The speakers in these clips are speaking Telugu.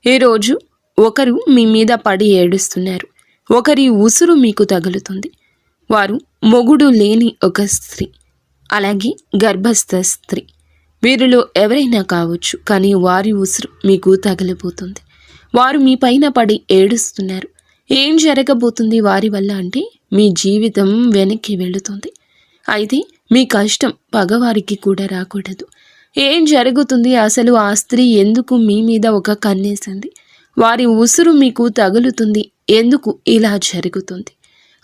ఈరోజు ఒకరు మీ మీద పడి ఏడుస్తున్నారు. ఒకరి ఉసురు మీకు తగులుతుంది. వారు మొగుడు లేని ఒక స్త్రీ, అలాగే గర్భస్థ స్త్రీ. వీరిలో ఎవరైనా కావచ్చు, కానీ వారి ఉసురు మీకు తగిలిపోతుంది. వారు మీ పైన పడి ఏడుస్తున్నారు. ఏం జరగబోతుంది వారి వల్ల అంటే మీ జీవితం వెనక్కి వెళుతుంది. అయితే మీ కష్టం పగవారికి కూడా రాకూడదు. ఏం జరుగుతుంది అసలు? ఆ స్త్రీ ఎందుకు మీ మీద ఒక కన్నేసింది? వారి ఉసురు మీకు తగులుతుంది. ఎందుకు ఇలా జరుగుతుంది?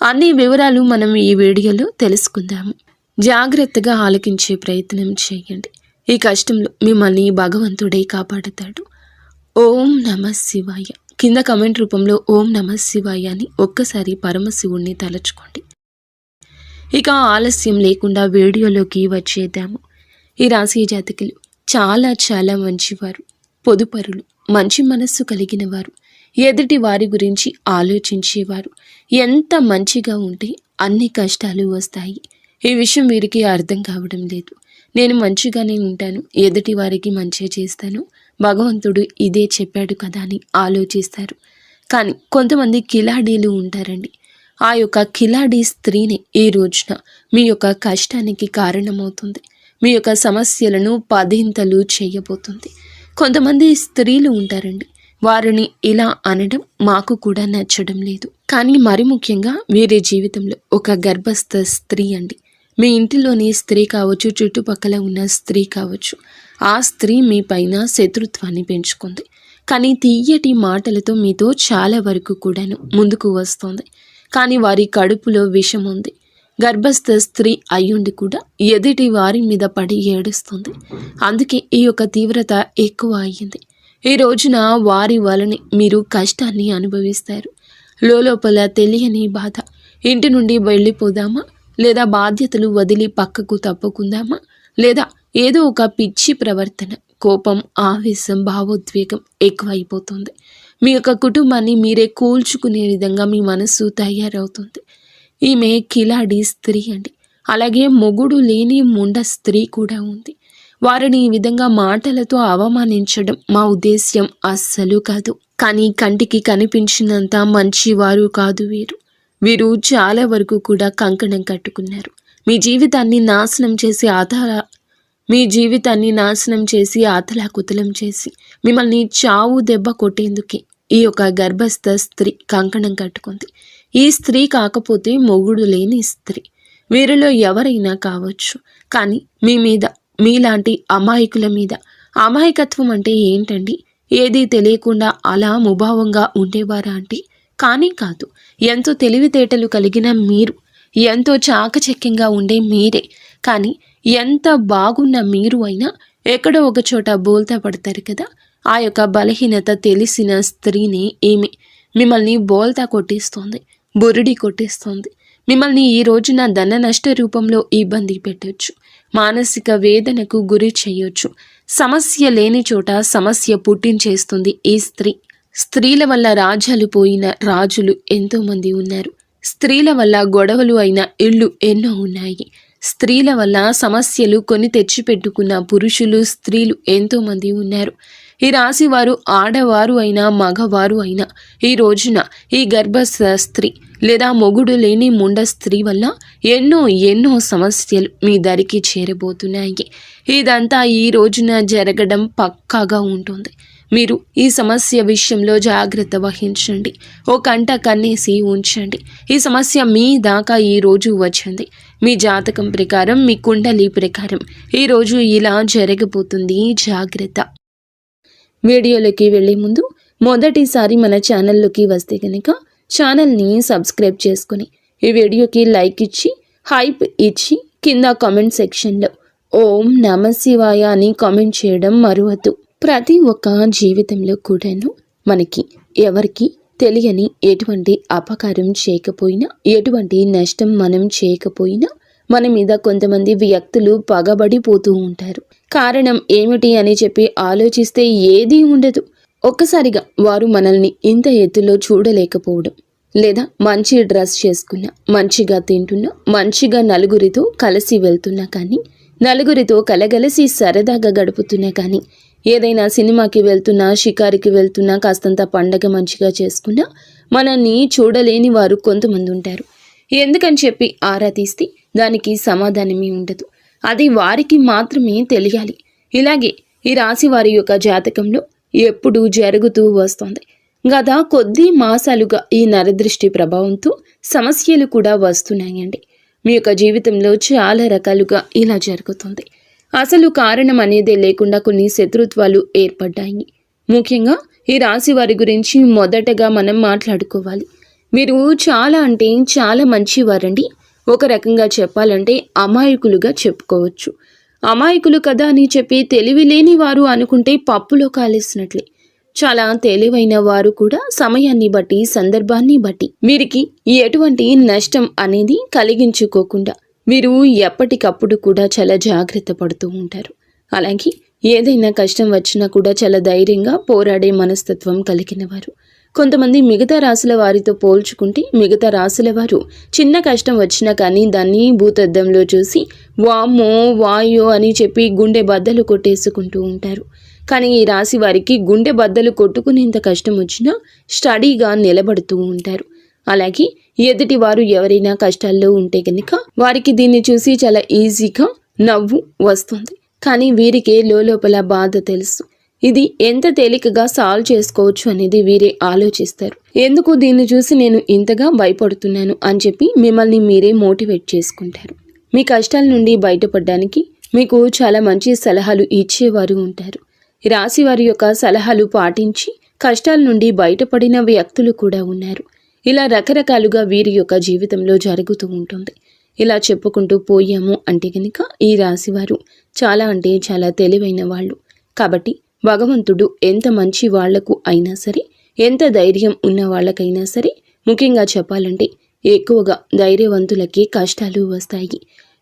అన్ని వివరాలు మనం ఈ వీడియోలో తెలుసుకుందాము. జాగ్రత్తగా ఆలకించే ప్రయత్నం చేయండి. ఈ కష్టంలో మిమ్మల్ని భగవంతుడే కాపాడుతాడు. ఓం నమః శివాయ. కింద కమెంట్ రూపంలో ఓం నమః శివాయ అని ఒక్కసారి పరమశివుణ్ణి తలుచుకోండి. ఇక ఆలస్యం లేకుండా వీడియోలోకి వచ్చేద్దాము. ఈ రాశి జాతకులు చాలా మంచివారు, పొదుపరులు, మంచి మనస్సు కలిగిన వారు, ఎదుటి వారి గురించి ఆలోచించేవారు. ఎంత మంచిగా ఉంటే అన్ని కష్టాలు వస్తాయి. ఈ విషయం వీరికి అర్థం కావడం లేదు. నేను మంచిగానే ఉంటాను, ఎదుటి వారికి మంచి చేస్తాను, భగవంతుడు ఇదే చెప్పాడు కదా అని ఆలోచిస్తారు. కానీ కొంతమంది కిలాడీలు ఉంటారండి. ఆ యొక్క కిలాడీ స్త్రీని ఈ రోజున మీ యొక్క కష్టానికి కారణమవుతుంది. మీ యొక్క సమస్యలను పదింతలు చేయబోతుంది. కొంతమంది స్త్రీలు ఉంటారండి, వారిని ఇలా అనడం మాకు కూడా నచ్చడం లేదు. కానీ మరి ముఖ్యంగా వీరి జీవితంలో ఒక గర్భస్థ స్త్రీ అండి. మీ ఇంటిలోని స్త్రీ కావచ్చు, చుట్టుపక్కల ఉన్న స్త్రీ కావచ్చు, ఆ స్త్రీ మీ పైన శత్రుత్వాన్ని పెంచుకుంది. కానీ తీయటి మాటలతో మీతో చాలా వరకు కూడాను ముందుకు వస్తుంది. కానీ వారి కడుపులో విషం ఉంది. గర్భస్థ స్త్రీ అయ్యుండి కూడా ఎదుటి వారి మీద పడి ఏడుస్తుంది. అందుకే ఈ యొక్క తీవ్రత ఎక్కువ అయ్యింది. ఈ రోజున వారి వలన మీరు కష్టాన్ని అనుభవిస్తారు. లోపల తెలియని బాధ. ఇంటి నుండి వెళ్ళిపోదామా, లేదా బాధ్యతలు వదిలి పక్కకు తప్పుకుందామా, లేదా ఏదో ఒక పిచ్చి ప్రవర్తన, కోపం, ఆవేశం, భావోద్వేగం ఎక్కువైపోతుంది. మీ యొక్క కుటుంబాన్ని మీరే కూల్చుకునే విధంగా మీ మనసు తయారవుతుంది. ఈమె కిలాడి స్త్రీ అండి. అలాగే మొగుడు లేని ముండ స్త్రీ కూడా ఉంది. వారిని ఈ విధంగా మాటలతో అవమానించడం మా ఉద్దేశ్యం అస్సలు కాదు. కానీ కంటికి కనిపించినంత మంచివారు కాదు వీరు. వీరు చాలా వరకు కూడా కంకణం కట్టుకున్నారు. మీ జీవితాన్ని నాశనం చేసి ఆతలాకుతలం చేసి మిమ్మల్ని చావు దెబ్బ కొట్టేందుకే ఈ యొక్క గర్భస్థ స్త్రీ కంకణం కట్టుకుంది. ఈ స్త్రీ కాకపోతే మొగుడు లేని స్త్రీ. వీరిలో ఎవరైనా కావచ్చు. కానీ మీ మీద, మీలాంటి అమాయకుల మీద, అమాయకత్వం అంటే ఏంటండి? ఏదీ తెలియకుండా అలా ముభావంగా ఉండేవారా అంటే కానీ కాదు. ఎంతో తెలివితేటలు కలిగిన మీరు, ఎంతో చాకచక్యంగా ఉండే మీరే, కానీ ఎంత బాగున్న మీరు అయినా ఎక్కడో ఒక చోట బోల్తా పడతారు కదా. ఆ యొక్క బలహీనత తెలిసిన స్త్రీని ఏమి మిమ్మల్ని బోల్తా కొట్టిస్తోంది, బురిడి కొట్టిస్తోంది. మిమ్మల్ని ఈ రోజున ధన నష్ట రూపంలో ఇబ్బంది పెట్టొచ్చు, మానసిక వేదనకు గురి చేయొచ్చు. సమస్య లేని చోట సమస్య పుట్టించేస్తుంది ఈ స్త్రీ. స్త్రీల వల్ల రాజ్యాలు పోయిన రాజులు ఎంతోమంది ఉన్నారు. స్త్రీల వల్ల గొడవలు అయిన ఇళ్ళు ఎన్నో ఉన్నాయి. స్త్రీల వల్ల సమస్యలు కొని తెచ్చిపెట్టుకున్న పురుషులు, స్త్రీలు ఎంతోమంది ఉన్నారు. ఈ రాశి వారు ఆడవారు అయినా మగవారు అయినా ఈ రోజున ఈ గర్భస్థ స్త్రీ లేదా మొగుడు లేని ముండ స్త్రీ వల్ల ఎన్నో సమస్యలు మీ దరికి చేరబోతున్నాయి. ఇదంతా ఈ రోజున జరగడం పక్కాగా ఉంటుంది. మీరు ఈ సమస్య విషయంలో జాగ్రత్త వహించండి. ఓ కంట కన్నేసి ఉంచండి. ఈ సమస్య మీ దాకా ఈరోజు వచ్చింది. మీ జాతకం ప్రకారం, మీ కుండలి ప్రకారం ఈరోజు ఇలా జరగబోతుంది. జాగ్రత్త. వీడియోలోకి వెళ్ళే ముందు మొదటిసారి మన ఛానల్లోకి వస్తే కనుక ఛానల్ని సబ్స్క్రైబ్ చేసుకుని ఈ వీడియోకి లైక్ ఇచ్చి, హైప్ ఇచ్చి, కింద కామెంట్ సెక్షన్లో ఓం నమః శివాయ అని కామెంట్ చేయడం మరువద్దు. ప్రతి ఒక్క జీవితంలో కూడాను మనకి ఎవరికి తెలియని ఎటువంటి అపకారం చేయకపోయినా, ఎటువంటి నష్టం మనం చేయకపోయినా మన మీద కొంతమంది వ్యక్తులు పగబడిపోతూ ఉంటారు. కారణం ఏమిటి అని చెప్పి ఆలోచిస్తే ఏదీ ఉండదు. ఒక్కసారిగా వారు మనల్ని ఇంత ఎత్తులో చూడలేకపోవడం, లేదా మంచి డ్రెస్ చేసుకున్నా, మంచిగా తింటున్నా, మంచిగా నలుగురితో కలిసి వెళ్తున్నా కానీ, నలుగురితో కలగలిసి సరదాగా గడుపుతున్నా కానీ ఏదైనా సినిమాకి వెళ్తున్నా, షికారికి వెళ్తున్నా, కాస్తంత పండగ మంచిగా చేసుకున్నా మనల్ని చూడలేని వారు కొంతమంది ఉంటారు. ఎందుకని చెప్పి ఆరా తీస్తే దానికి సమాధానమే ఉండదు. అది వారికి మాత్రమే తెలియాలి. ఇలాగే ఈ రాశి వారి యొక్క జాతకంలో ఎప్పుడూ జరుగుతూ వస్తోంది. గత కొద్ది మాసాలుగా ఈ నరదృష్టి ప్రభావంతో సమస్యలు కూడా వస్తున్నాయండి. మీ యొక్క జీవితంలో చాలా రకాలుగా ఇలా జరుగుతుంది. అసలు కారణం అనేదే లేకుండా కొన్ని శత్రుత్వాలు ఏర్పడ్డాయి. ముఖ్యంగా ఈ రాశి వారి గురించి మొదటగా మనం మాట్లాడుకోవాలి. మీరు చాలా అంటే చాలా మంచివారండి. ఒక రకంగా చెప్పాలంటే అమాయకులుగా చెప్పుకోవచ్చు. అమాయకులు కదా అని చెప్పి తెలివి లేని వారు అనుకుంటే పప్పులో కాలేసినట్లే. చాలా తెలివైన వారు కూడా సమయాన్ని బట్టి, సందర్భాన్ని బట్టి వీరికి ఎటువంటి నష్టం అనేది కలిగించుకోకుండా మీరు ఎప్పటికప్పుడు కూడా చాలా జాగ్రత్త పడుతూ ఉంటారు. అలాగే ఏదైనా కష్టం వచ్చినా కూడా చాలా ధైర్యంగా పోరాడే మనస్తత్వం కలిగిన వారు. కొంతమంది మిగతా రాశుల వారితో పోల్చుకుంటే మిగతా రాశుల వారు చిన్న కష్టం వచ్చినా కానీ దాన్ని భూతద్దంలో చూసి వామ్మో వాయో అని చెప్పి గుండె బద్దలు కొట్టేసుకుంటూ ఉంటారు. కానీ ఈ రాశి వారికి గుండె బద్దలు కొట్టుకునేంత కష్టం వచ్చినా స్టడీగా నిలబడుతూ ఉంటారు. అలాగే ఎదుటి వారు ఎవరైనా కష్టాల్లో ఉంటే కనుక వారికి దీన్ని చూసి చాలా ఈజీగా నవ్వు వస్తుంది. కానీ వీరికే లోపల బాధ తెలుసు. ఇది ఎంత తేలికగా సాల్వ్ చేసుకోవచ్చు అనేది వీరే ఆలోచిస్తారు. ఎందుకు దీన్ని చూసి నేను ఇంతగా భయపడుతున్నాను అని చెప్పి మిమ్మల్ని మీరే మోటివేట్ చేసుకుంటారు. మీ కష్టాల నుండి బయటపడడానికి మీకు చాలా మంచి సలహాలు ఇచ్చేవారు ఉంటారు. ఈ రాశి వారి యొక్క సలహాలు పాటించి కష్టాల నుండి బయటపడిన వ్యక్తులు కూడా ఉన్నారు. ఇలా రకరకాలుగా వీరి యొక్క జీవితంలో జరుగుతూ ఉంటుంది. ఇలా చెప్పుకుంటూ పోయాము అంటే కనుక ఈ రాశివారు చాలా అంటే చాలా తెలివైన వాళ్ళు. కాబట్టి భగవంతుడు ఎంత మంచి వాళ్లకు అయినా సరే, ఎంత ధైర్యం ఉన్న వాళ్ళకైనా సరే, ముఖ్యంగా చెప్పాలంటే ఎక్కువగా ధైర్యవంతులకి కష్టాలు వస్తాయి.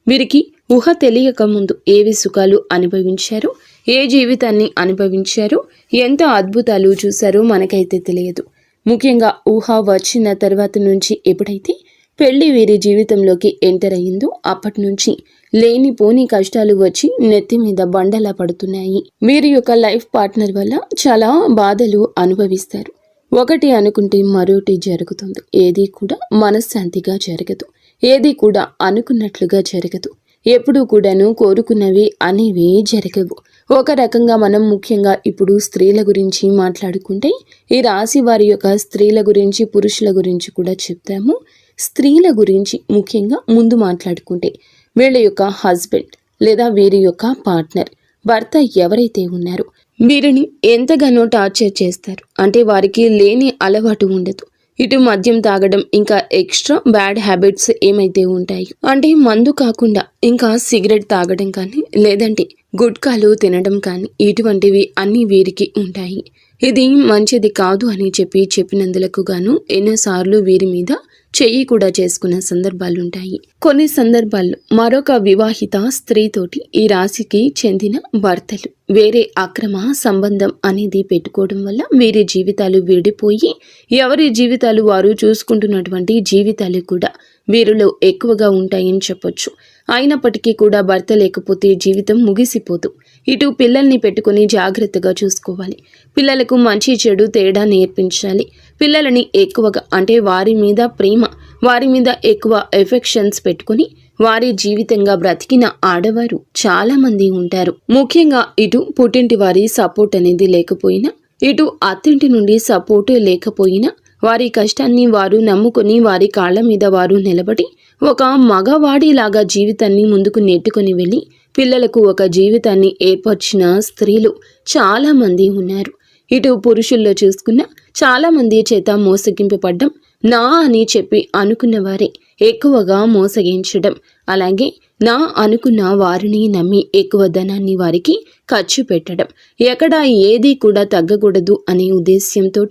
వీరికి ఊహ తెలియక ముందు ఏవి సుఖాలు అనుభవించారో, ఏ జీవితాన్ని అనుభవించారో, ఎంత అద్భుతాలు చూశారో మనకైతే తెలియదు. ముఖ్యంగా ఊహ వచ్చిన తర్వాత నుంచి ఎప్పుడైతే పెళ్లి వీరి జీవితంలోకి ఎంటర్ అయ్యిందో అప్పటి నుంచి లేనిపోని కష్టాలు వచ్చి నెత్తి మీద బండలా పడుతున్నాయి. వీరి యొక్క లైఫ్ పార్ట్నర్ వల్ల చాలా బాధలు అనుభవిస్తారు. ఒకటి అనుకుంటే మరొకటి జరుగుతుంది. ఏది కూడా మనశ్శాంతిగా జరగదు. ఏది కూడా అనుకున్నట్లుగా జరగదు. ఎప్పుడూ కూడాను కోరుకున్నవి అనేవి జరగవు. ఒక రకంగా మనం ముఖ్యంగా ఇప్పుడు స్త్రీల గురించి మాట్లాడుకుంటే ఈ రాశి వారి యొక్క స్త్రీల గురించి, పురుషుల గురించి కూడా చెప్తాము. స్త్రీల గురించి ముఖ్యంగా ముందు మాట్లాడుకుంటే వీళ్ళ యొక్క హస్బెండ్ లేదా వీరి యొక్క పార్ట్నర్, భర్త ఎవరైతే ఉన్నారో వీరిని ఎంతగానో టార్చర్ చేస్తారు. అంటే వారికి లేని అలవాటు ఉండదు. ఇటు మద్యం తాగడం, ఇంకా ఎక్స్ట్రా బ్యాడ్ హ్యాబిట్స్ ఏమైతే ఉంటాయో, అంటే మందు కాకుండా ఇంకా సిగరెట్ తాగడం కానీ, లేదంటే గుట్కాలు తినడం కానీ, ఇటువంటివి అన్నీ వీరికి ఉంటాయి. ఇది మంచిది కాదు అని చెప్పినందులకు గాను ఎన్నోసార్లు వీరి మీద చెయ్యి కూడా చేసుకున్న సందర్భాలుంటాయి. కొన్ని సందర్భాల్లో మరొక వివాహిత స్త్రీతోటి ఈ రాశికి చెందిన భర్తలు వేరే అక్రమ సంబంధం అనేది పెట్టుకోవడం వల్ల వీరి జీవితాలు విడిపోయి ఎవరి జీవితాలు వారు చూసుకుంటున్నటువంటి జీవితాలు కూడా వీరిలో ఎక్కువగా ఉంటాయని చెప్పొచ్చు. అయినప్పటికీ కూడా భర్త లేకపోతే జీవితం ముగిసిపోదు. ఇటు పిల్లల్ని పెట్టుకుని జాగ్రత్తగా చూసుకోవాలి. పిల్లలకు మంచి చెడు తేడా నేర్పించాలి. పిల్లలని ఎక్కువగా అంటే వారి మీద ప్రేమ, వారి మీద ఎక్కువ ఎఫెక్షన్స్ పెట్టుకుని వారి జీవితంగా బ్రతికిన ఆడవారు చాలా మంది ఉంటారు. ముఖ్యంగా ఇటు పుట్టింటి వారి సపోర్ట్ అనేది లేకపోయినా, ఇటు అత్తింటి నుండి సపోర్ట్ లేకపోయినా వారి కష్టాన్ని వారు నమ్ముకొని వారి కాళ్ళ మీద వారు నిలబడి ఒక మగవాడిలాగా జీవితాన్ని ముందుకు నెట్టుకొని వెళ్ళి పిల్లలకు ఒక జీవితాన్ని ఏర్పరిచిన స్త్రీలు చాలా మంది ఉన్నారు. ఇటు పురుషుల్లో చూసుకున్న చాలా మంది చేత మోసగింపబడ్డం, నా అని చెప్పి అనుకున్న వారే ఎక్కువగా మోసగించడం, అలాగే నా అనుకున్న వారిని నమ్మి ఎక్కువ ధనాన్ని వారికి ఖర్చు పెట్టడం, ఎక్కడ ఏది కూడా తగ్గకూడదు అనే ఉద్దేశ్యంతో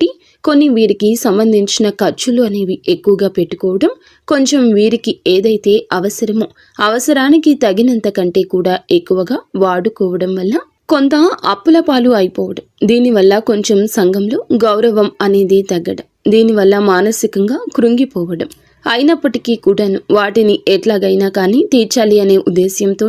కొన్ని వీరికి సంబంధించిన ఖర్చులు అనేవి ఎక్కువగా పెట్టుకోవడం, కొంచెం వీరికి ఏదైతే అవసరమో అవసరానికి తగినంత కంటే కూడా ఎక్కువగా వాడుకోవడం వల్ల కొంత అప్పుల పాలు అయిపోవడం, దీనివల్ల కొంచెం సంఘంలో గౌరవం అనేది తగ్గడం, దీనివల్ల మానసికంగా కృంగిపోవడం, అయినప్పటికీ కూడాను వాటిని ఎట్లాగైనా కానీ తీర్చాలి అనే ఉద్దేశ్యంతో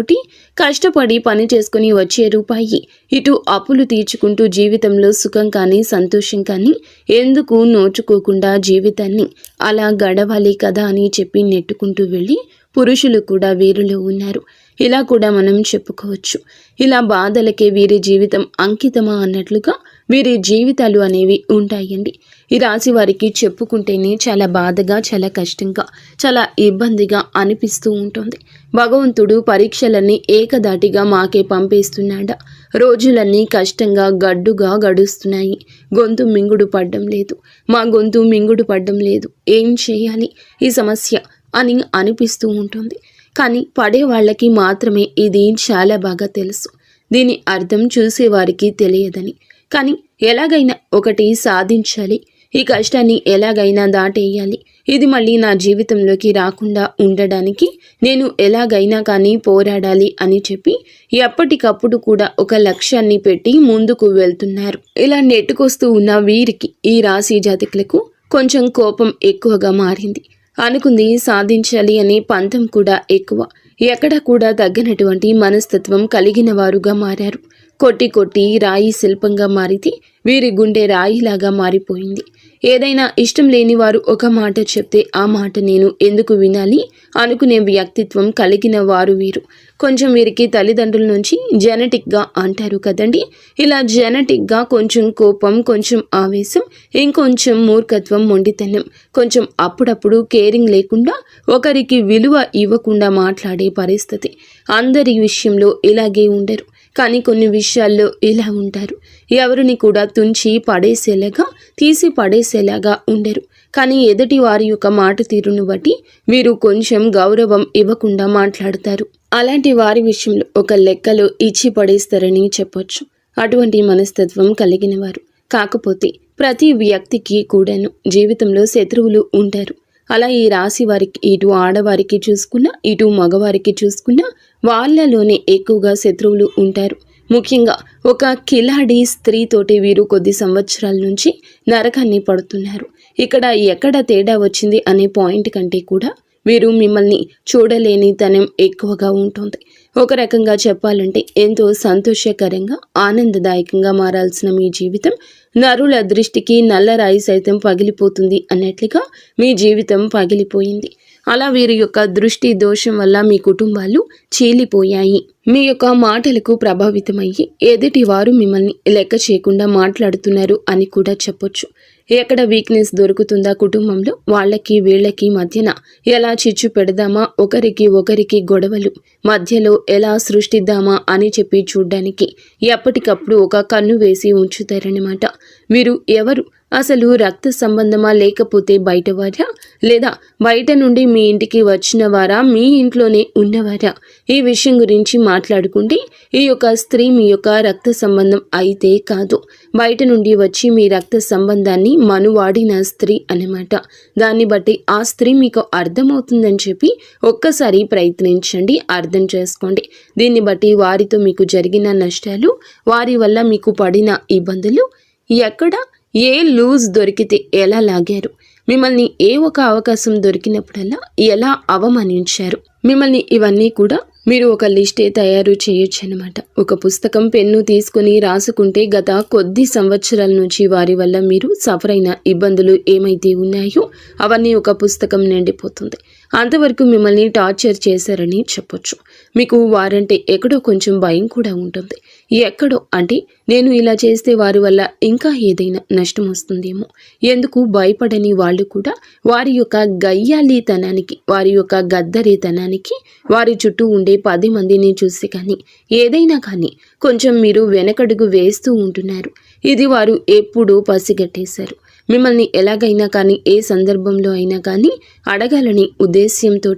కష్టపడి పని చేసుకుని వచ్చే రూపాయి ఇటు అప్పులు తీర్చుకుంటూ జీవితంలో సుఖం కానీ సంతోషం కానీ ఎందుకు నోచుకోకుండా జీవితాన్ని అలా గడవాలి కదా అని చెప్పి నెట్టుకుంటూ వెళ్ళి పురుషులు కూడా వీరిలో ఉన్నారు. ఇలా కూడా మనం చెప్పుకోవచ్చు. ఇలా బాధలకే వీరి జీవితం అంకితమా అన్నట్లుగా వీరి జీవితాలు అనేవి ఉంటాయండి. ఈ రాశి వారికి చెప్పుకుంటేనే చాలా బాధగా, చాలా కష్టంగా, చాలా ఇబ్బందిగా అనిపిస్తూ ఉంటుంది. భగవంతుడు పరీక్షలన్నీ ఏకదాటిగా మాకే పంపేస్తున్నాడా? రోజులన్నీ కష్టంగా గడ్డుగా గడుస్తున్నాయి. గొంతు మింగుడు పడ్డం లేదు, మా గొంతు మింగుడు పడ్డం లేదు, ఏం చేయాలి ఈ సమస్య అని అనిపిస్తూ ఉంటుంది. కానీ పడే వాళ్ళకి మాత్రమే ఇది చాలా బాగా తెలుసు. దీని అర్థం చూసేవారికి తెలియదని. కానీ ఎలాగైనా ఒకటి సాధించాలి, ఈ కష్టాన్ని ఎలాగైనా దాటేయాలి, ఇది మళ్ళీ నా జీవితంలోకి రాకుండా ఉండడానికి నేను ఎలాగైనా కానీ పోరాడాలి అని చెప్పి ఎప్పటికప్పుడు కూడా ఒక లక్ష్యాన్ని పెట్టి ముందుకు వెళ్తున్నారు. ఇలా నెట్టుకొస్తూ ఉన్న వీరికి, ఈ రాశి జాతకులకు కొంచెం కోపం ఎక్కువగా మారింది. అనుకుంది సాధించాలి అనే పంతం కూడా ఎక్కువ. ఎక్కడ కూడా తగ్గనటువంటి మనస్తత్వం కలిగిన వారుగా మారారు. కొట్టి కొట్టి రాయి శిల్పంగా మారితే వీరి గుండె రాయిలాగా మారిపోయింది. ఏదైనా ఇష్టం లేని వారు ఒక మాట చెప్తే ఆ మాట నేను ఎందుకు వినాలి అనుకునే వ్యక్తిత్వం కలిగిన వారు వీరు. కొంచెం వీరికి తల్లిదండ్రుల నుంచి జెనెటిక్గా అంటారు కదండి. ఇలా జెనెటిక్గా కొంచెం కోపం, కొంచెం ఆవేశం, ఇంకొంచెం మూర్ఖత్వం, మొండితనం, కొంచెం అప్పుడప్పుడు కేరింగ్ లేకుండా ఒకరికి విలువ ఇవ్వకుండా మాట్లాడే పరిస్థితి. అందరి విషయంలో ఇలాగే ఉండరు, కానీ కొన్ని విషయాల్లో ఇలా ఉంటారు. ఎవరిని కూడా తుంచి పడేసేలాగా, తీసి పడేసేలాగా ఉండరు. కానీ ఎదుటి వారి యొక్క మాట తీరును బట్టి వీరు కొంచెం గౌరవం ఇవ్వకుండా మాట్లాడతారు. అలాంటి వారి విషయంలో ఒక లెక్కలో ఇచ్చి పడేస్తారని చెప్పొచ్చు. అటువంటి మనస్తత్వం కలిగిన వారు. కాకపోతే ప్రతి వ్యక్తికి కూడాను జీవితంలో శత్రువులు ఉంటారు. అలా ఈ రాశి వారికి, ఇటు ఆడవారికి చూసుకున్నా, ఇటు మగవారికి చూసుకున్నా వాళ్ళలోనే ఎక్కువగా శత్రువులు ఉంటారు. ముఖ్యంగా ఒక కిలాడి స్త్రీతోటి వీరు కొద్ది సంవత్సరాల నుంచి నరకాన్ని పడుతున్నారు. ఇక్కడ ఎక్కడ తేడా వచ్చింది అనే పాయింట్ కంటే కూడా వీరు మిమ్మల్ని చూడలేని తనం ఎక్కువగా ఉంటుంది. ఒక రకంగా చెప్పాలంటే ఎంతో సంతోషకరంగా, ఆనందదాయకంగా మారాల్సిన మీ జీవితం నరుల దృష్టికి నల్లరాయి సైతం పగిలిపోతుంది అన్నట్లుగా మీ జీవితం పగిలిపోయింది. అలా వీరి యొక్క దృష్టి దోషం వల్ల మీ కుటుంబాలు చీలిపోయాయి. మీ యొక్క మాటలకు ప్రభావితమయ్యి ఎదుటి వారు మిమ్మల్ని లెక్క చేయకుండా మాట్లాడుతున్నారు అని కూడా చెప్పొచ్చు. ఎక్కడ వీక్నెస్ దొరుకుతుందా కుటుంబంలో, వాళ్ళకి వీళ్ళకి మధ్యన ఎలా చిచ్చు పెడదామా, ఒకరికి గొడవలు మధ్యలో ఎలా సృష్టిద్దామా అని చెప్పి చూడ్డానికి ఎప్పటికప్పుడు ఒక కన్ను వేసి ఉంచుతారన్నమాట. వీరు ఎవరు? అసలు రక్త సంబంధమా, లేకపోతే బయటవారా, లేదా బయట నుండి మీ ఇంటికి వచ్చిన వారా, మీ ఇంట్లోనే ఉన్నవారా? ఈ విషయం గురించి మాట్లాడుకుంటే ఈ యొక్క స్త్రీ మీ యొక్క రక్త సంబంధం అయితే కాదు, బయట నుండి వచ్చి మీ రక్త సంబంధాన్ని మనువాడిన స్త్రీ అన్నమాట. దాన్ని బట్టి ఆ స్త్రీ మీకు అర్థమవుతుందని చెప్పి ఒక్కసారి ప్రయత్నించండి, అర్థం చేసుకోండి. దీన్ని బట్టి వారితో మీకు జరిగిన నష్టాలు, వారి వల్ల మీకు పడిన ఇబ్బందులు, ఎక్కడ ఏ లూజ్ దొరికితే ఎలా లాగారు, మిమ్మల్ని ఏ ఒక అవకాశం దొరికినప్పుడల్లా ఎలా అవమానించారు, మిమ్మల్ని ఇవన్నీ కూడా మీరు ఒక లిస్టే తయారు చేయొచ్చు అనమాట. ఒక పుస్తకం, పెన్ను తీసుకుని రాసుకుంటే గత కొద్ది సంవత్సరాల నుంచి వారి వల్ల మీరు సఫర్ అయిన ఇబ్బందులు ఏమైతే ఉన్నాయో అవన్నీ ఒక పుస్తకం నిండిపోతుంది. అంతవరకు మిమ్మల్ని టార్చర్ చేశారని చెప్పొచ్చు. మీకు వారంటే ఎక్కడో కొంచెం భయం కూడా ఉంటుంది. ఎక్కడో అంటే నేను ఇలా చేస్తే వారి వల్ల ఇంకా ఏదైనా నష్టం వస్తుందేమో, ఎందుకు భయపడని వాళ్ళు కూడా వారి యొక్క గయ్యాలితనానికి, వారి యొక్క గద్దరితనానికి వారి చుట్టూ ఉండే 10 మందిని చూసి కానీ ఏదైనా కానీ కొంచెం మీరు వెనకడుగు వేస్తూ ఉంటున్నారు. ఇది వారు ఎప్పుడూ పసిగట్టేశారు. మిమ్మల్ని ఎలాగైనా కానీ, ఏ సందర్భంలో అయినా కానీ అడగాలని ఉద్దేశ్యంతో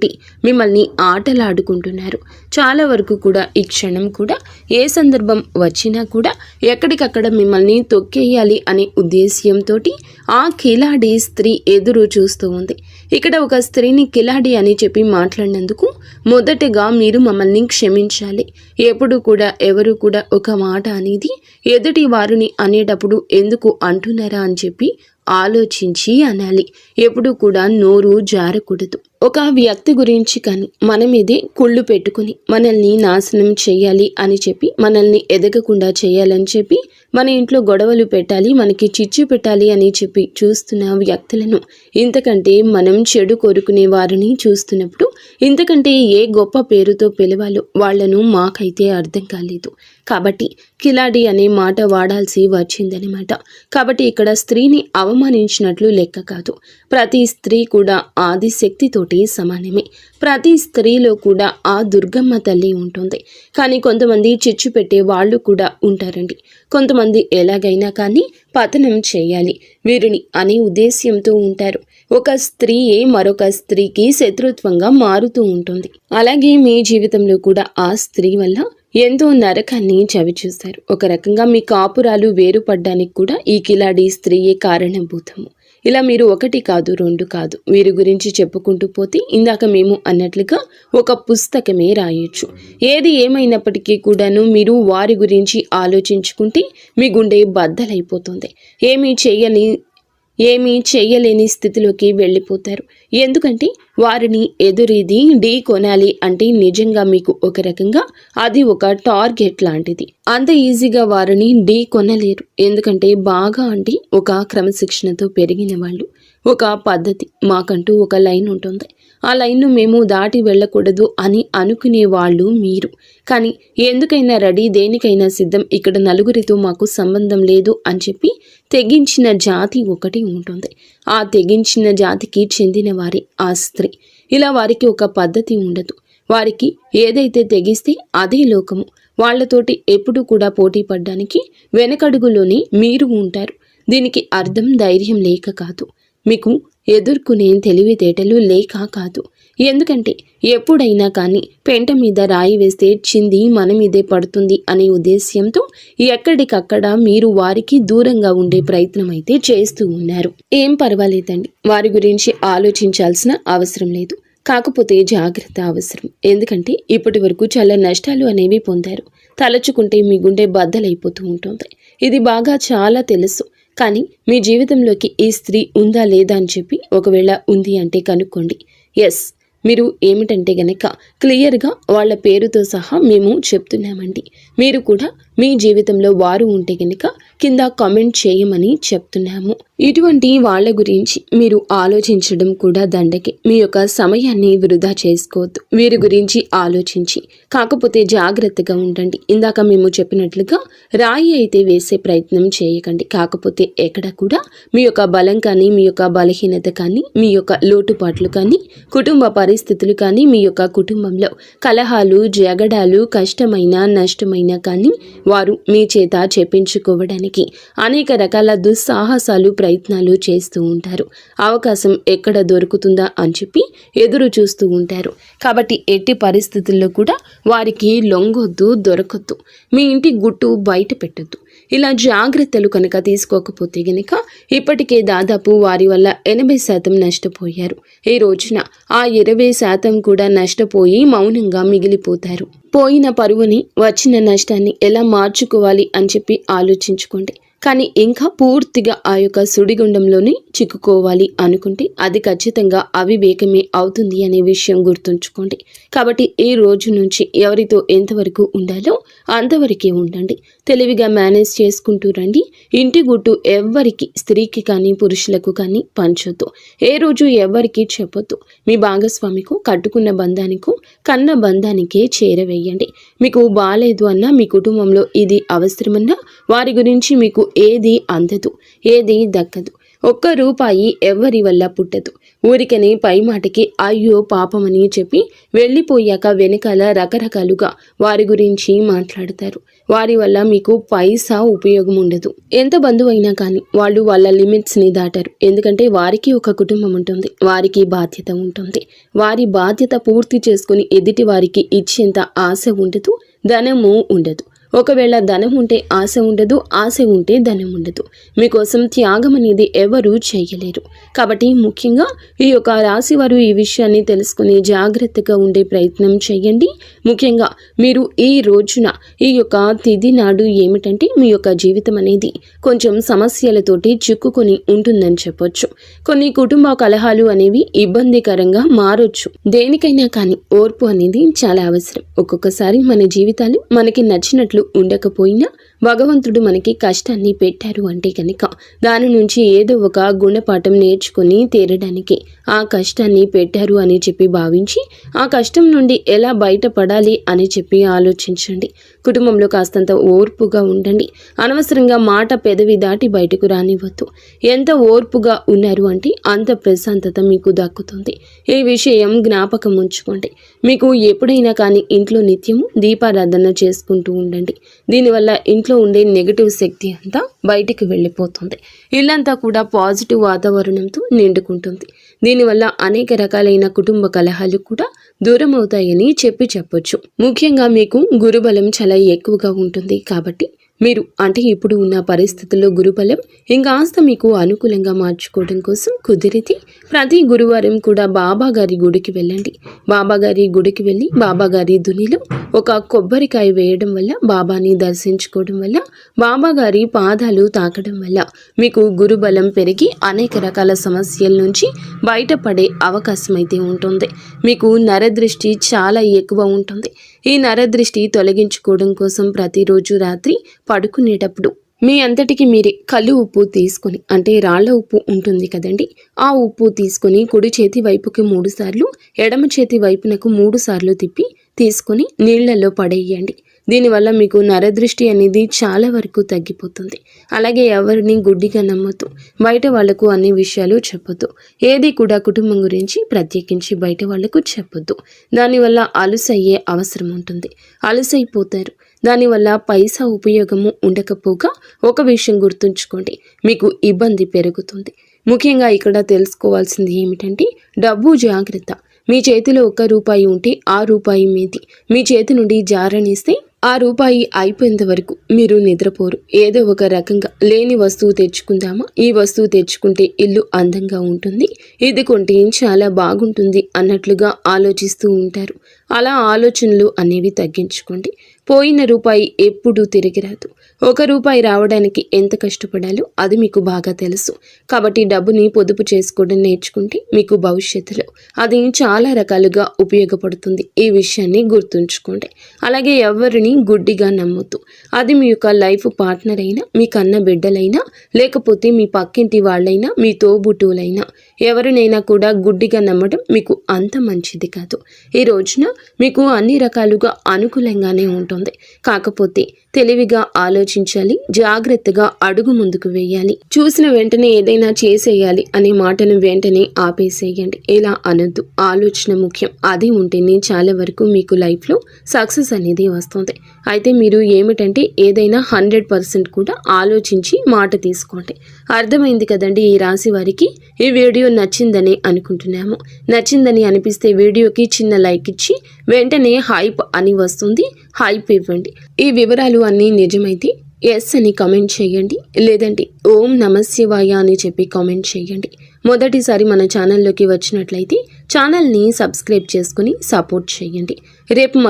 మిమ్మల్ని ఆటలాడుకుంటున్నారు. చాలా వరకు కూడా ఈ క్షణం కూడా ఏ సందర్భం వచ్చినా కూడా ఎక్కడికక్కడ మిమ్మల్ని తొక్కేయాలి అనే ఉద్దేశ్యంతో ఆ కిలాడి స్త్రీ ఎదురు చూస్తూ ఉంది. ఇక్కడ ఒక స్త్రీని కిలాడి అని చెప్పి మాట్లాడినందుకు మొదటగా మీరు మమ్మల్ని క్షమించాలి. ఎప్పుడు కూడా ఎవరు కూడా ఒక మాట అనేది ఎదుటి వారిని అనేటప్పుడు ఎందుకు అంటున్నారా అని చెప్పి ఆలోచించి అనాలి. ఎప్పుడు కూడా నోరు జారకూడదు. ఒక వ్యక్తి గురించి కానీ మన మీదే కుళ్ళు పెట్టుకుని మనల్ని నాశనం చేయాలి అని చెప్పి, మనల్ని ఎదగకుండా చేయాలని చెప్పి, మన ఇంట్లో గొడవలు పెట్టాలి, మనకి చిచ్చు పెట్టాలి అని చెప్పి చూస్తున్న వ్యక్తులను, ఇంతకంటే మనం చెడు కోరుకునే వారిని చూస్తున్నప్పుడు ఇంతకంటే ఏ గొప్ప పేరుతో పిలవాలో వాళ్లను మాకైతే అర్థం కాలేదు. కాబట్టి కిలాడి అనే మాట వాడాల్సి వచ్చిందనమాట. కాబట్టి ఇక్కడ స్త్రీని అవమానించినట్లు లెక్క కాదు. ప్రతి స్త్రీ కూడా ఆదిశక్తితోటి సమానమే. ప్రతి స్త్రీలో కూడా ఆ దుర్గమ్మ తల్లి ఉంటుంది. కానీ కొంతమంది చిచ్చు పెట్టే వాళ్ళు కూడా ఉంటారండి. కొంతమంది ఎలాగైనా కానీ పతనం చేయాలి వీరిని అనే ఉద్దేశ్యంతో ఉంటారు. ఒక స్త్రీయే మరొక స్త్రీకి శత్రుత్వంగా మారుతూ ఉంటుంది. అలాగే మీ జీవితంలో కూడా ఆ స్త్రీ వల్ల ఎంతో నరకాన్ని చవిచూస్తారు. ఒక రకంగా మీ కాపురాలు వేరుపడ్డానికి కూడా ఈ కిలాడి స్త్రీయే కారణభూతము. ఇలా మీరు ఒకటి కాదు, రెండు కాదు, వీరి గురించి చెప్పుకుంటూ పోతే ఇందాక మేము అన్నట్లుగా ఒక పుస్తకమే రాయొచ్చు. ఏది ఏమైనప్పటికీ కూడాను మీరు వారి గురించి ఆలోచించుకుంటే మీ గుండె బద్దలైపోతుంది. ఏమీ చేయలేని స్థితిలోకి వెళ్ళిపోతారు. ఎందుకంటే వారిని ఎదురీది ఢీ కొనాలి అంటే నిజంగా మీకు ఒక రకంగా అది ఒక టార్గెట్ లాంటిది. అంత ఈజీగా వారిని ఢీ కొనలేరు. ఎందుకంటే బాగా అంటే ఒక క్రమశిక్షణతో పెరిగిన వాళ్ళు, ఒక పద్ధతి, మాకంటూ ఒక లైన్ ఉంటుంది. ఆ లైన్ను మేము దాటి వెళ్ళకూడదు అని అనుకునే వాళ్ళు మీరు. కానీ ఎందుకైనా రెడీ, దేనికైనా సిద్ధం, ఇక్కడ నలుగురితో మాకు సంబంధం లేదు అని చెప్పి తెగించిన జాతి ఒకటి ఉంటుంది. ఆ తెగించిన జాతికి చెందిన వారి ఆ స్త్రీ. ఇలా వారికి ఒక పద్ధతి ఉండదు. వారికి ఏదైతే తెగిస్తే అదే లోకము. వాళ్లతోటి ఎప్పుడు కూడా పోటీ పడ్డానికి వెనకడుగులోనే మీరు ఉంటారు. దీనికి అర్థం ధైర్యం లేక కాదు, మీకు ఎదుర్కొనే తెలివితేటలు లేక కాదు. ఎందుకంటే ఎప్పుడైనా కానీ పెంట మీద రాయి వేస్తే చింది మన మీదే పడుతుంది అనే ఉద్దేశ్యంతో ఎక్కడికక్కడ మీరు వారికి దూరంగా ఉండే ప్రయత్నం అయితే చేస్తూ ఉన్నారు. ఏం పర్వాలేదండి, వారి గురించి ఆలోచించాల్సిన అవసరం లేదు. కాకపోతే జాగ్రత్త అవసరం. ఎందుకంటే ఇప్పటి వరకు చాలా నష్టాలు అనేవి పొందారు. తలచుకుంటే మీ గుండె బద్దలైపోతూ ఉంటుంది. ఇది బాగా చాలా తెలుసు. కానీ మీ జీవితంలోకి ఈ స్త్రీ ఉందా లేదా అని చెప్పి ఒకవేళ ఉంది అంటే కనుక్కోండి. ఎస్, మీరు ఏమిటంటే గనక క్లియర్గా వాళ్ళ పేరుతో సహా మేము చెప్తున్నామండి. మీరు కూడా మీ జీవితంలో వారు ఉంటే గనక కింద కామెంట్ చేయమని చెప్తున్నాము. ఇటువంటి వాళ్ళ గురించి మీరు ఆలోచించడం కూడా దండకే. మీ యొక్క సమయాన్ని వృధా చేసుకోవద్దు. వీరి గురించి ఆలోచించి కాకపోతే జాగ్రత్తగా ఉండండి. ఇందాక మేము చెప్పినట్లుగా రాయి అయితే వేసే ప్రయత్నం చేయకండి. కాకపోతే ఎక్కడ కూడా మీ యొక్క బలం కానీ, మీ యొక్క బలహీనత కానీ, మీ యొక్క లోటుపాట్లు కానీ, కుటుంబ పరిస్థితులు కానీ, మీ యొక్క కుటుంబంలో కలహాలు, జగడాలు, కష్టమైన నష్టమైన కానీ వారు మీ చేత చెప్పించుకోవడానికి అనేక రకాల దుస్సాహసాలు, ప్రయత్నాలు చేస్తూ ఉంటారు. అవకాశం ఎక్కడ దొరుకుతుందా అని చెప్పి ఎదురు చూస్తూ ఉంటారు. కాబట్టి ఎట్టి పరిస్థితుల్లో కూడా వారికి లొంగొద్దు, దొరకొద్దు. మీ ఇంటి గుట్టు బయట పెట్టొద్దు. ఇలా జాగ్రత్తలు కనుక తీసుకోకపోతే గనక ఇప్పటికే దాదాపు వారి వల్ల 80% నష్టపోయారు. ఈ రోజున ఆ 20% కూడా నష్టపోయి మౌనంగా మిగిలిపోతారు. పోయిన పరువుని, వచ్చిన నష్టాన్ని ఎలా మార్చుకోవాలి అని చెప్పి ఆలోచించుకోండి. కానీ ఇంకా పూర్తిగా ఆ యొక్క సుడిగుండంలోనే చిక్కుకోవాలి అనుకుంటే అది ఖచ్చితంగా అవివేకమే అవుతుంది అనే విషయం గుర్తుంచుకోండి. కాబట్టి ఈ రోజు నుంచి ఎవరితో ఎంతవరకు ఉండాలో అంతవరకే ఉండండి. తెలివిగా మేనేజ్ చేసుకుంటూ రండి. ఇంటి గుట్టు ఎవ్వరికి, స్త్రీకి కానీ పురుషులకు కానీ పంచొద్దు. ఏ రోజు ఎవ్వరికి చెప్పొద్దు. మీ భాగస్వామికు, కట్టుకున్న బంధానికో, కన్న బంధానికే చేరవేయండి. మీకు బాలేదు అన్నా, మీ కుటుంబంలో ఇది అవసరమన్నా వారి గురించి మీకు ఏది అందదు, ఏది దక్కదు. ఒక్క రూపాయి ఎవ్వరి వల్ల పుట్టదు. ఊరికనే పై మాటకి అయ్యో పాపమని చెప్పి వెళ్ళిపోయాక వెనకాల రకరకాలుగా వారి గురించి మాట్లాడతారు. వారి వల్ల మీకు పైసా ఉపయోగం ఉండదు. ఎంత బంధువైనా కానీ వాళ్ళు వాళ్ళ లిమిట్స్ని దాటారు. ఎందుకంటే వారికి ఒక కుటుంబం ఉంటుంది, వారికి బాధ్యత ఉంటుంది. వారి బాధ్యత పూర్తి చేసుకుని ఎదుటి వారికి ఇచ్చేంత ఆశ ఉండదు, ధనము ఉండదు. ఒకవేళ ధనం ఉంటే ఆశ ఉండదు, ఆశ ఉంటే ధనం ఉండదు. మీకోసం త్యాగం అనేది ఎవరూ చేయలేరు. కాబట్టి ముఖ్యంగా ఈ యొక్క రాశి వారు ఈ విషయాన్ని తెలుసుకుని జాగ్రత్తగా ఉండే ప్రయత్నం చేయండి. ముఖ్యంగా మీరు ఈ రోజున ఈ యొక్క తిథి నాడు ఏమిటంటే మీ యొక్క జీవితం అనేది కొంచెం సమస్యలతోటి చిక్కుకొని ఉంటుందని చెప్పొచ్చు. కొన్ని కుటుంబ కలహాలు అనేవి ఇబ్బందికరంగా మారొచ్చు. దేనికైనా కానీ ఓర్పు అనేది చాలా అవసరం. ఒక్కొక్కసారి మన జీవితాలు మనకి నచ్చినట్లు ఉండకపోయినా భగవంతుడు మనకి కష్టాన్ని పెట్టారు అంటే కనుక దాని నుంచి ఏదో ఒక గుణపాఠం నేర్చుకుని తీరడానికి ఆ కష్టాన్ని పెట్టారు అని చెప్పి భావించి ఆ కష్టం నుండి ఎలా బయటపడాలి అని చెప్పి ఆలోచించండి. కుటుంబంలో కాస్తంత ఓర్పుగా ఉండండి. అనవసరంగా మాట పెదవి దాటి బయటకు రానివ్వద్దు. ఎంత ఓర్పుగా ఉన్నారు అంటే అంత ప్రశాంతత మీకు దక్కుతుంది. ఈ విషయం జ్ఞాపకం ఉంచుకోండి. మీకు ఎప్పుడైనా కానీ ఇంట్లో నిత్యము దీపారాధన చేసుకుంటూ ఉండండి. దీనివల్ల ఇంట్లో ఉండే నెగటివ్ శక్తి అంతా బయటికి వెళ్ళిపోతుంది. ఇల్లంతా కూడా పాజిటివ్ వాతావరణంతో నిండుకుంటుంది. దీనివల్ల అనేక రకాలైన కుటుంబ కలహాలు కూడా దూరం అవుతాయని చెప్పొచ్చు. ముఖ్యంగా మీకు గురుబలం చాలా ఎక్కువగా ఉంటుంది. కాబట్టి మీరు అంటే ఇప్పుడు ఉన్న పరిస్థితుల్లో గురుబలం ఇంకాస్త మీకు అనుకూలంగా మార్చుకోవడం కోసం కుదిరితే ప్రతి గురువారం కూడా బాబాగారి గుడికి వెళ్ళండి. బాబాగారి గుడికి వెళ్ళి బాబాగారి దునిలో ఒక కొబ్బరికాయ వేయడం వల్ల, బాబాని దర్శించుకోవడం వల్ల, బాబాగారి పాదాలు తాకడం వల్ల మీకు గురుబలం పెరిగి అనేక రకాల సమస్యల నుంచి బయటపడే అవకాశం అయితే ఉంటుంది. మీకు నరదృష్టి చాలా ఎక్కువ ఉంటుంది. ఈ నరదృష్టి తొలగించుకోవడం కోసం ప్రతిరోజు రాత్రి పడుకునేటప్పుడు మీ అంతటికి మీరే కళ్ళు ఉప్పు తీసుకొని, అంటే రాళ్ల ఉప్పు ఉంటుంది కదండి, ఆ ఉప్పు తీసుకొని కుడి చేతి వైపుకి 3 సార్లు, ఎడమ చేతి వైపునకు 3 సార్లు తిప్పి తీసుకొని నీళ్లలో పడేయండి. దీనివల్ల మీకు నరదృష్టి అనేది చాలా వరకు తగ్గిపోతుంది. అలాగే ఎవరిని గుడ్డిగా నమ్మొద్దు. బయట వాళ్లకు అన్ని విషయాలు చెప్పొద్దు. ఏది కూడా కుటుంబం గురించి ప్రత్యేకించి బయట వాళ్లకు చెప్పొద్దు. దానివల్ల అలుసయ్యే అవసరం ఉంటుంది. అలుసైపోతారు. దానివల్ల పైసా ఉపయోగము ఉండకపోగా ఒక విషయం గుర్తుంచుకోండి, మీకు ఇబ్బంది పెరుగుతుంది. ముఖ్యంగా ఇక్కడ తెలుసుకోవాల్సింది ఏమిటంటే డబ్బు జాగ్రత్త. మీ చేతిలో 1 రూపాయి ఉంటే ఆ రూపాయి మీది. మీ చేతి నుండి జారనిస్తే ఆ రూపాయి అయిపోయేంత వరకు మీరు నిద్రపోరు. ఏదో ఒక రకంగా లేని వస్తువు తెచ్చుకుందామా, ఈ వస్తువు తెచ్చుకుంటే ఇల్లు అందంగా ఉంటుంది, ఇది కొంటే చాలా బాగుంటుంది అన్నట్లుగా ఆలోచిస్తూ ఉంటారు. అలా ఆలోచనలు అనేవి తగ్గించుకోండి. పోయిన రూపాయి ఎప్పుడూ తిరిగి రాదు. 1 రూపాయి రావడానికి ఎంత కష్టపడాలో అది మీకు బాగా తెలుసు. కాబట్టి డబ్బుని పొదుపు చేసుకోవడం నేర్చుకుంటే మీకు భవిష్యత్తులో అది చాలా రకాలుగా ఉపయోగపడుతుంది. ఈ విషయాన్ని గుర్తుంచుకోండి. అలాగే ఎవరిని గుడ్డిగా నమ్మొద్దు. అది మీ యొక్క లైఫ్ పార్ట్నర్ అయినా, మీ కన్న బిడ్డలైనా, లేకపోతే మీ పక్కింటి వాళ్ళైనా, మీ తోబుట్టువులైనా, ఎవరినైనా కూడా గుడ్డిగా నమ్మడం మీకు అంత మంచిది కాదు. ఈ రోజున మీకు అన్ని రకాలుగా అనుకూలంగానే ఉంటుంది. కాకపోతే తెలివిగా ఆలోచించాలి, జాగ్రత్తగా అడుగు ముందుకు వేయాలి. చూసిన వెంటనే ఏదైనా చేసేయాలి అనే మాటను వెంటనే ఆపేసేయండి. ఇలా అనొద్దు. ఆలోచన ముఖ్యం. అది ఉంటేనే చాలా వరకు మీకు లైఫ్లో సక్సెస్ అనేది వస్తుంది. అయితే మీరు ఏమిటంటే ఏదైనా 100% కూడా ఆలోచించి మాట తీసుకోండి. అర్థమైంది కదండి ఈ రాశి వారికి. ఈ వీడియో నచ్చిందని అనుకుంటున్నాము. నచ్చిందని అనిపిస్తే వీడియోకి చిన్న లైక్ ఇచ్చి వెంటనే హైప్ అని వస్తుంది, హైప్ ఇవ్వండి. ఈ వివరాలు అన్నీ నిజమైతే ఎస్ అని కామెంట్ చేయండి. లేదంటే ఓం నమశివాయ అని చెప్పి కామెంట్ చేయండి. మొదటిసారి మన ఛానల్లోకి వచ్చినట్లయితే ఛానల్ని సబ్స్క్రైబ్ చేసుకుని సపోర్ట్ చేయండి. రేపు